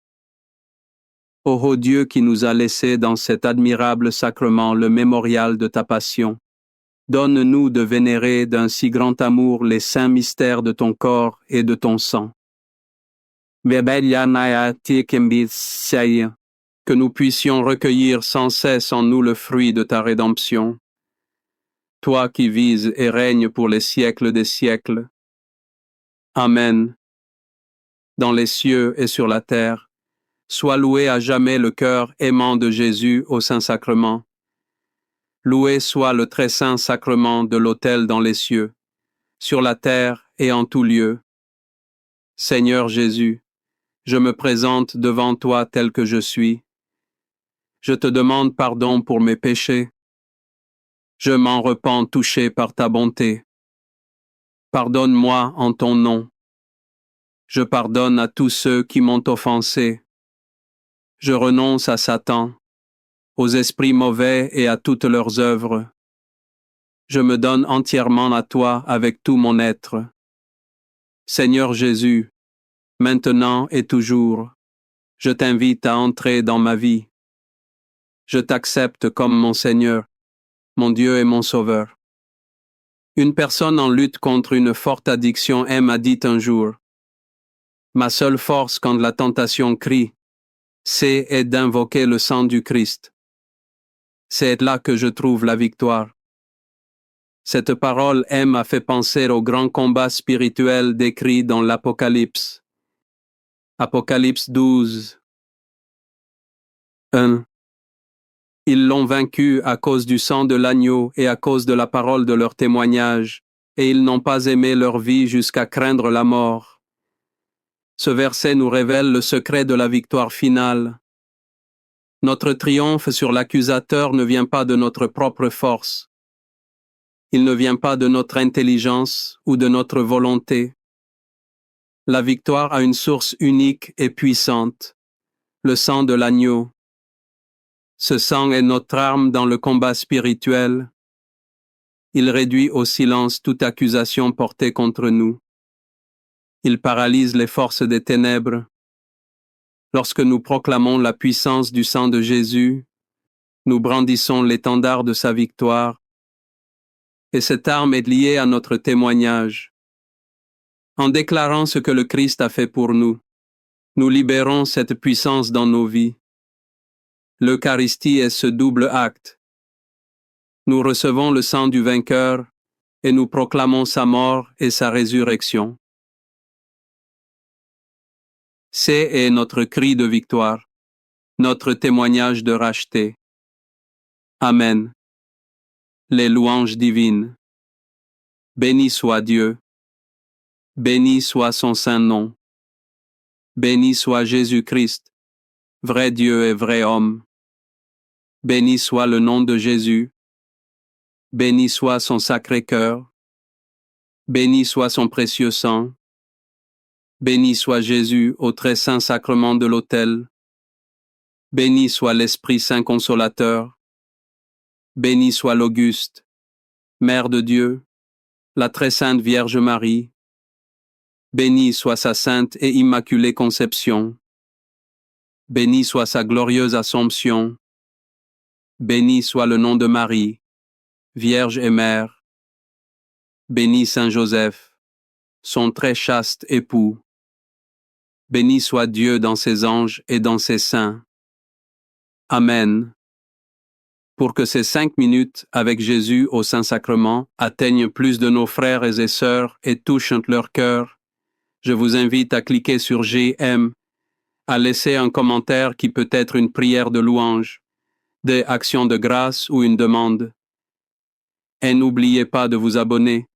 Ô Dieu qui nous a laissé dans cet admirable sacrement le mémorial de ta passion, donne-nous de vénérer d'un si grand amour les saints mystères de ton corps et de ton sang. Que nous puissions recueillir sans cesse en nous le fruit de ta rédemption. Toi qui vises et règnes pour les siècles des siècles. Amen. Dans les cieux et sur la terre, sois loué à jamais le cœur aimant de Jésus au Saint-Sacrement. Loué soit le très saint sacrement de l'autel dans les cieux, sur la terre et en tout lieu. Seigneur Jésus, je me présente devant toi tel que je suis. Je te demande pardon pour mes péchés. Je m'en repens touché par ta bonté. Pardonne-moi en ton nom. Je pardonne à tous ceux qui m'ont offensé. Je renonce à Satan, aux esprits mauvais et à toutes leurs œuvres. Je me donne entièrement à toi avec tout mon être. Seigneur Jésus, maintenant et toujours, je t'invite à entrer dans ma vie. Je t'accepte comme mon Seigneur, mon Dieu et mon Sauveur. Une personne en lutte contre une forte addiction m'a dit un jour, « Ma seule force quand la tentation crie, c'est d'invoquer le sang du Christ. C'est là que je trouve la victoire. » Cette parole m'a fait penser au grand combat spirituel décrit dans l'Apocalypse. Apocalypse 12. 1. Ils l'ont vaincu à cause du sang de l'agneau et à cause de la parole de leur témoignage, et ils n'ont pas aimé leur vie jusqu'à craindre la mort. Ce verset nous révèle le secret de la victoire finale. Notre triomphe sur l'accusateur ne vient pas de notre propre force. Il ne vient pas de notre intelligence ou de notre volonté. La victoire a une source unique et puissante, le sang de l'agneau. Ce sang est notre arme dans le combat spirituel. Il réduit au silence toute accusation portée contre nous. Il paralyse les forces des ténèbres. Lorsque nous proclamons la puissance du sang de Jésus, nous brandissons l'étendard de sa victoire, et cette arme est liée à notre témoignage. En déclarant ce que le Christ a fait pour nous, nous libérons cette puissance dans nos vies. L'Eucharistie est ce double acte. Nous recevons le sang du vainqueur et nous proclamons sa mort et sa résurrection. C'est notre cri de victoire, notre témoignage de racheté. Amen. Les louanges divines. Béni soit Dieu. Béni soit son saint nom. Béni soit Jésus-Christ, vrai Dieu et vrai homme. Béni soit le nom de Jésus. Béni soit son sacré cœur. Béni soit son précieux sang. Béni soit Jésus au très saint sacrement de l'autel. Béni soit l'Esprit Saint Consolateur. Béni soit l'Auguste, Mère de Dieu, la très sainte Vierge Marie. Béni soit sa sainte et immaculée conception. Béni soit sa glorieuse Assomption. Béni soit le nom de Marie, Vierge et Mère. Béni Saint Joseph, son très chaste époux. Béni soit Dieu dans ses anges et dans ses saints. Amen. Pour que ces 5 minutes avec Jésus au Saint-Sacrement atteignent plus de nos frères et sœurs et touchent leur cœur, je vous invite à cliquer sur j'aime, à laisser un commentaire qui peut être une prière de louange, des actions de grâce ou une demande. Et n'oubliez pas de vous abonner,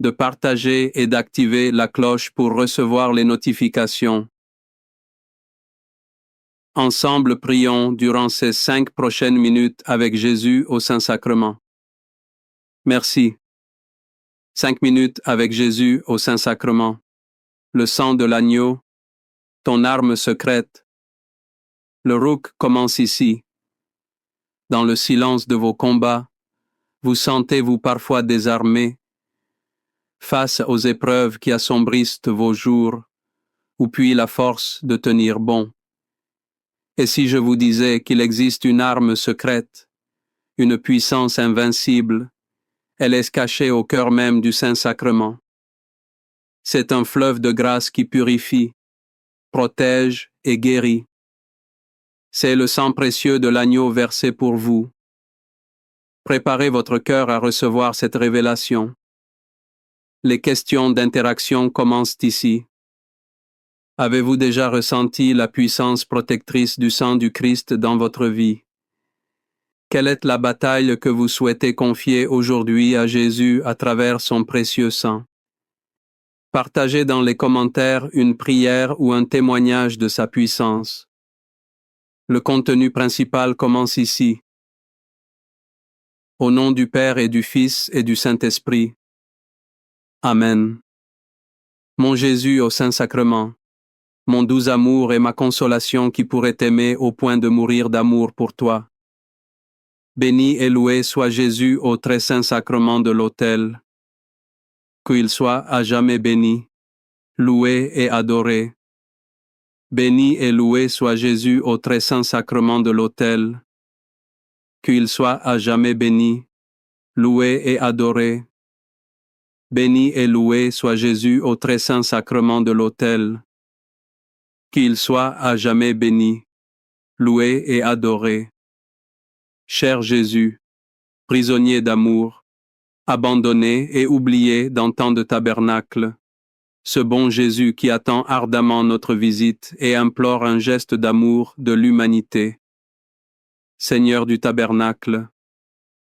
de partager et d'activer la cloche pour recevoir les notifications. Ensemble, prions durant ces 5 prochaines minutes avec Jésus au Saint-Sacrement. Merci. 5 minutes avec Jésus au Saint-Sacrement. Le sang de l'agneau, ton arme secrète. Le rouk commence ici. Dans le silence de vos combats, vous sentez-vous parfois désarmé, face aux épreuves qui assombrissent vos jours, ou puis la force de tenir bon. Et si je vous disais qu'il existe une arme secrète, une puissance invincible, elle est cachée au cœur même du Saint-Sacrement. C'est un fleuve de grâce qui purifie, protège et guérit. C'est le sang précieux de l'agneau versé pour vous. Préparez votre cœur à recevoir cette révélation. Les questions d'interaction commencent ici. Avez-vous déjà ressenti la puissance protectrice du sang du Christ dans votre vie? Quelle est la bataille que vous souhaitez confier aujourd'hui à Jésus à travers son précieux sang? Partagez dans les commentaires une prière ou un témoignage de sa puissance. Le contenu principal commence ici. Au nom du Père et du Fils et du Saint-Esprit. Amen. Mon Jésus au Saint-Sacrement, mon doux amour et ma consolation qui pourrait t'aimer au point de mourir d'amour pour toi. Béni et loué soit Jésus au très saint sacrement de l'autel. Qu'il soit à jamais béni, loué et adoré. Béni et loué soit Jésus au très saint sacrement de l'autel. Qu'il soit à jamais béni, loué et adoré. Béni et loué soit Jésus au très saint sacrement de l'autel. Qu'il soit à jamais béni, loué et adoré. Cher Jésus, prisonnier d'amour, abandonné et oublié dans tant de tabernacles, ce bon Jésus qui attend ardemment notre visite et implore un geste d'amour de l'humanité. Seigneur du tabernacle,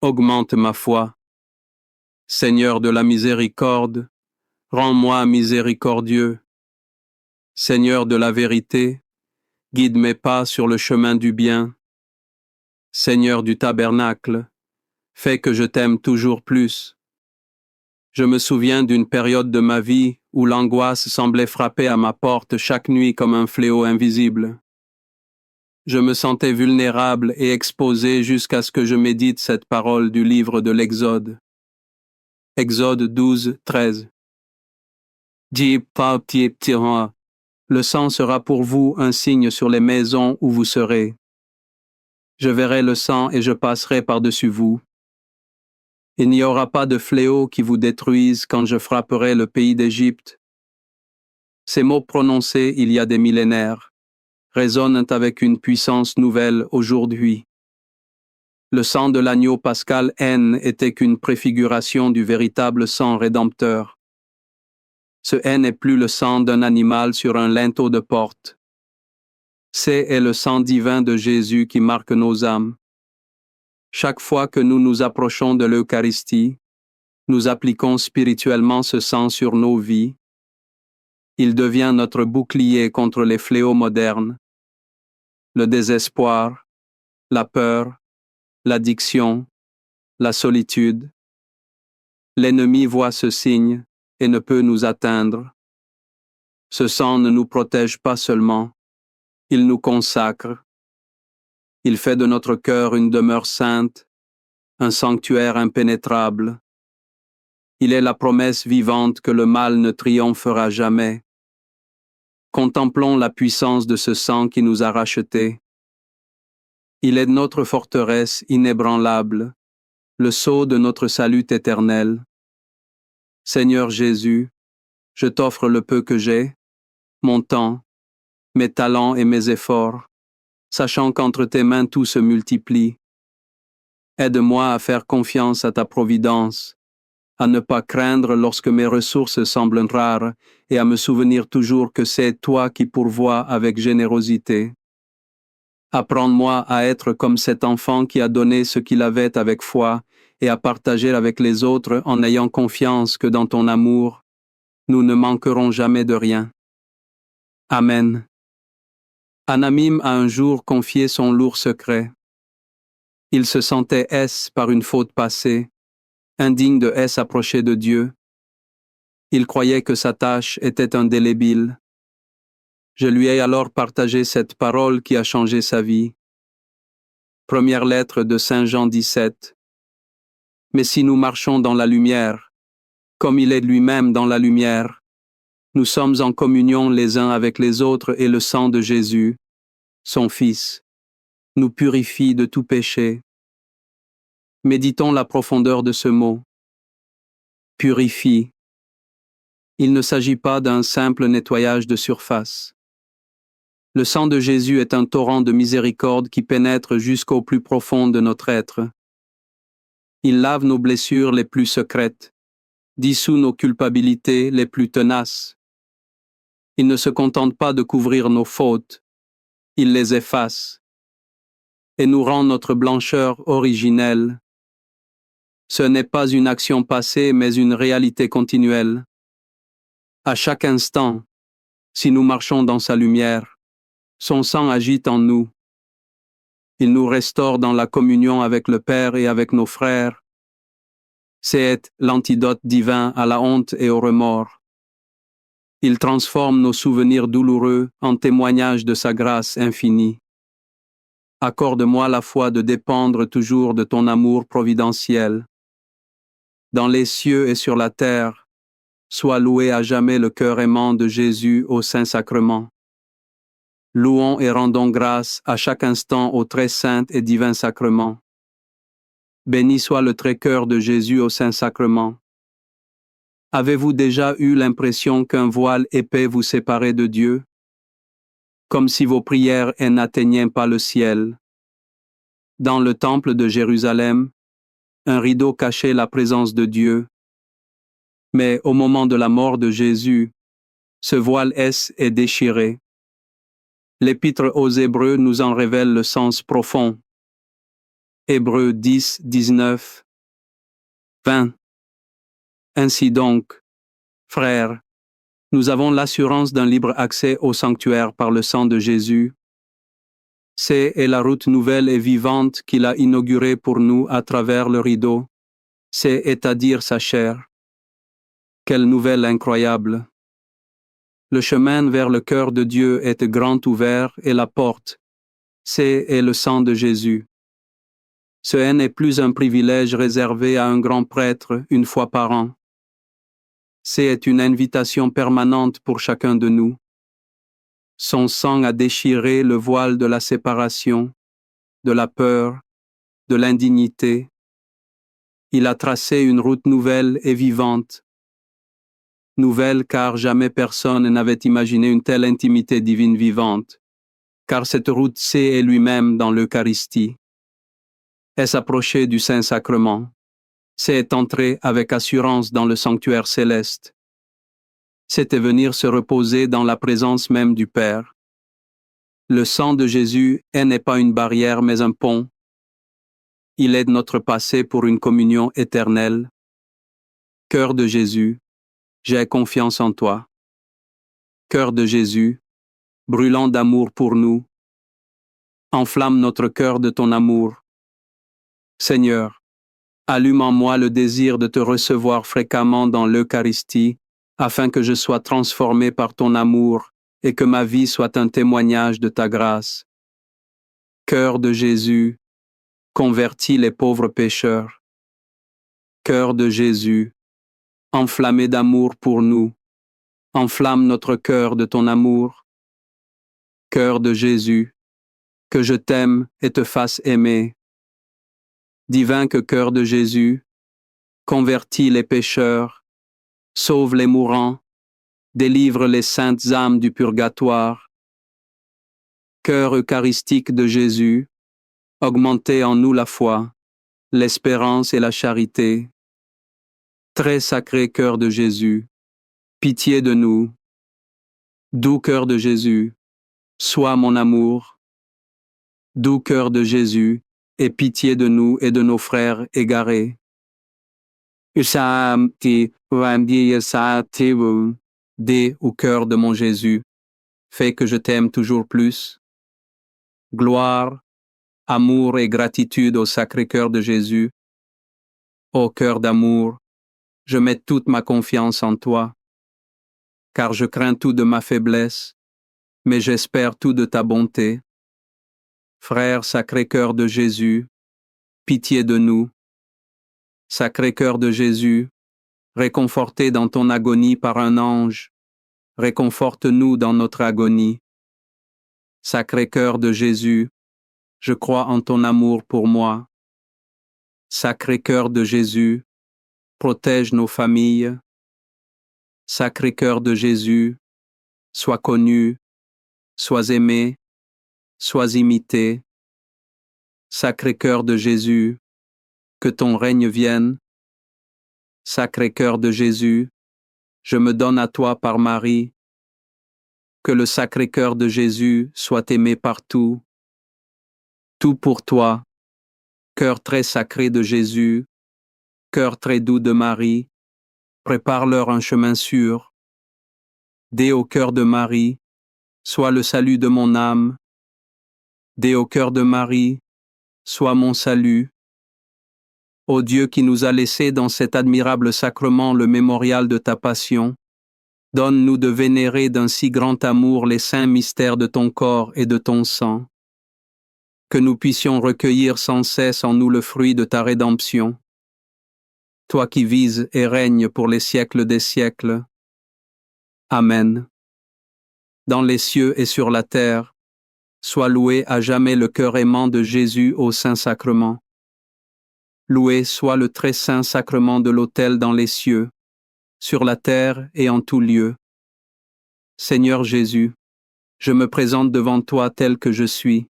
augmente ma foi. Seigneur de la miséricorde, rends-moi miséricordieux. Seigneur de la vérité, guide mes pas sur le chemin du bien. Seigneur du tabernacle, fais que je t'aime toujours plus. Je me souviens d'une période de ma vie où l'angoisse semblait frapper à ma porte chaque nuit comme un fléau invisible. Je me sentais vulnérable et exposé jusqu'à ce que je médite cette parole du livre de l'Exode. Exode 12, 13. Le sang sera pour vous un signe sur les maisons où vous serez. Je verrai le sang et je passerai par-dessus vous. Il n'y aura pas de fléau qui vous détruise quand je frapperai le pays d'Égypte. Ces mots prononcés il y a des millénaires résonnent avec une puissance nouvelle aujourd'hui. Le sang de l'agneau pascal N était qu'une préfiguration du véritable sang rédempteur. Ce N n'est plus le sang d'un animal sur un linteau de porte. C'est le sang divin de Jésus qui marque nos âmes. Chaque fois que nous nous approchons de l'Eucharistie, nous appliquons spirituellement ce sang sur nos vies. Il devient notre bouclier contre les fléaux modernes, le désespoir, la peur, l'addiction, la solitude. L'ennemi voit ce signe et ne peut nous atteindre. Ce sang ne nous protège pas seulement, il nous consacre. Il fait de notre cœur une demeure sainte, un sanctuaire impénétrable. Il est la promesse vivante que le mal ne triomphera jamais. Contemplons la puissance de ce sang qui nous a rachetés. Il est notre forteresse inébranlable, le sceau de notre salut éternel. Seigneur Jésus, je t'offre le peu que j'ai, mon temps, mes talents et mes efforts, sachant qu'entre tes mains tout se multiplie. Aide-moi à faire confiance à ta providence, à ne pas craindre lorsque mes ressources semblent rares et à me souvenir toujours que c'est toi qui pourvois avec générosité. Apprends-moi à être comme cet enfant qui a donné ce qu'il avait avec foi et à partager avec les autres en ayant confiance que dans ton amour, nous ne manquerons jamais de rien. Amen. Anamim a un jour confié son lourd secret. Il se sentait par une faute passée, indigne de s'approcher de Dieu. Il croyait que sa tâche était indélébile. Je lui ai alors partagé cette parole qui a changé sa vie. Première lettre de Saint Jean 17. Mais si nous marchons dans la lumière, comme il est lui-même dans la lumière, nous sommes en communion les uns avec les autres et le sang de Jésus, son Fils, nous purifie de tout péché. Méditons la profondeur de ce mot. Purifie. Il ne s'agit pas d'un simple nettoyage de surface. Le sang de Jésus est un torrent de miséricorde qui pénètre jusqu'au plus profond de notre être. Il lave nos blessures les plus secrètes, dissout nos culpabilités les plus tenaces. Il ne se contente pas de couvrir nos fautes, il les efface et nous rend notre blancheur originelle. Ce n'est pas une action passée, mais une réalité continuelle. À chaque instant, si nous marchons dans sa lumière, son sang agit en nous. Il nous restaure dans la communion avec le Père et avec nos frères. C'est l'antidote divin à la honte et au remords. Il transforme nos souvenirs douloureux en témoignages de sa grâce infinie. Accorde-moi la foi de dépendre toujours de ton amour providentiel. Dans les cieux et sur la terre, sois loué à jamais le cœur aimant de Jésus au Saint-Sacrement. Louons et rendons grâce à chaque instant au très saint et divin sacrement. Béni soit le très cœur de Jésus au Saint-Sacrement. Avez-vous déjà eu l'impression qu'un voile épais vous séparait de Dieu? Comme si vos prières n'atteignaient pas le ciel. Dans le temple de Jérusalem, un rideau cachait la présence de Dieu. Mais au moment de la mort de Jésus, ce voile est déchiré. L'Épître aux Hébreux nous en révèle le sens profond. Hébreux 10, 19, 20. Ainsi donc, frères, nous avons l'assurance d'un libre accès au sanctuaire par le sang de Jésus. C'est la route nouvelle et vivante qu'il a inaugurée pour nous à travers le rideau, c'est-à-dire sa chair. Quelle nouvelle incroyable! Le chemin vers le cœur de Dieu est grand ouvert et la porte, c'est le sang de Jésus. Ce n'est plus un privilège réservé à un grand prêtre une fois par an. C'est une invitation permanente pour chacun de nous. Son sang a déchiré le voile de la séparation, de la peur, de l'indignité. Il a tracé une route nouvelle et vivante. Nouvelle car jamais personne n'avait imaginé une telle intimité divine vivante, car cette route c'est lui-même dans l'Eucharistie. Est s'approcher du Saint-Sacrement, c'est entrer avec assurance dans le sanctuaire céleste. C'était venir se reposer dans la présence même du Père. Le sang de Jésus n'est pas une barrière mais un pont. Il aide notre passé pour une communion éternelle. Cœur de Jésus, j'ai confiance en toi. Cœur de Jésus, brûlant d'amour pour nous, enflamme notre cœur de ton amour. Seigneur, allume en moi le désir de te recevoir fréquemment dans l'Eucharistie, afin que je sois transformé par ton amour et que ma vie soit un témoignage de ta grâce. Cœur de Jésus, convertis les pauvres pécheurs. Cœur de Jésus, enflammé d'amour pour nous, enflamme notre cœur de ton amour. Cœur de Jésus, que je t'aime et te fasse aimer. Divin que cœur de Jésus, convertis les pécheurs, sauve les mourants, délivre les saintes âmes du purgatoire. Cœur eucharistique de Jésus, augmentez en nous la foi, l'espérance et la charité. Très sacré cœur de Jésus, pitié de nous. Doux cœur de Jésus, sois mon amour. Doux cœur de Jésus, aie pitié de nous et de nos frères égarés. Dé au cœur de mon Jésus, fais que je t'aime toujours plus. Gloire, amour et gratitude au Sacré-Cœur de Jésus. Ô cœur d'amour, je mets toute ma confiance en toi, car je crains tout de ma faiblesse, mais j'espère tout de ta bonté. Frère Sacré-Cœur de Jésus, pitié de nous. Sacré-Cœur de Jésus, réconforté dans ton agonie par un ange, réconforte-nous dans notre agonie. Sacré-Cœur de Jésus, je crois en ton amour pour moi. Sacré-Cœur de Jésus, protège nos familles. Sacré-Cœur de Jésus, sois connu, sois aimé, sois imité. Sacré-Cœur de Jésus, que ton règne vienne. Sacré-Cœur de Jésus, je me donne à toi par Marie. Que le Sacré-Cœur de Jésus soit aimé partout. Tout pour toi, cœur très sacré de Jésus, cœur très doux de Marie, prépare-leur un chemin sûr. Dès au cœur de Marie, sois le salut de mon âme. Dès au cœur de Marie, sois mon salut. Ô Dieu qui nous a laissé dans cet admirable sacrement le mémorial de ta passion, donne-nous de vénérer d'un si grand amour les saints mystères de ton corps et de ton sang, que nous puissions recueillir sans cesse en nous le fruit de ta rédemption. Toi qui vises et règnes pour les siècles des siècles. Amen. Dans les cieux et sur la terre, soit loué à jamais le cœur aimant de Jésus au Saint-Sacrement. Loué soit le très saint sacrement de l'autel dans les cieux, sur la terre et en tout lieu. Seigneur Jésus, je me présente devant toi tel que je suis.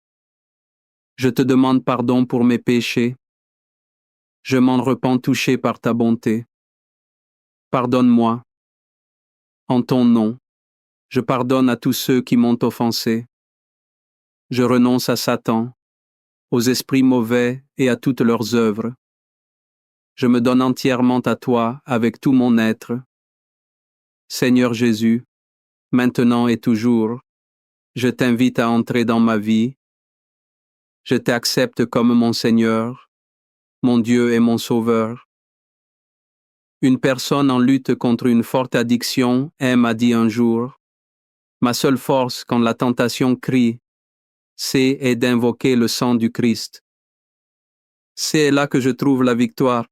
Je te demande pardon pour mes péchés. Je m'en repens touché par ta bonté. Pardonne-moi. En ton nom, je pardonne à tous ceux qui m'ont offensé. Je renonce à Satan, aux esprits mauvais et à toutes leurs œuvres. Je me donne entièrement à toi avec tout mon être. Seigneur Jésus, maintenant et toujours, je t'invite à entrer dans ma vie. Je t'accepte comme mon Seigneur, mon Dieu et mon Sauveur. Une personne en lutte contre une forte addiction m'a dit un jour, « Ma seule force quand la tentation crie, c'est d'invoquer le sang du Christ. C'est là que je trouve la victoire.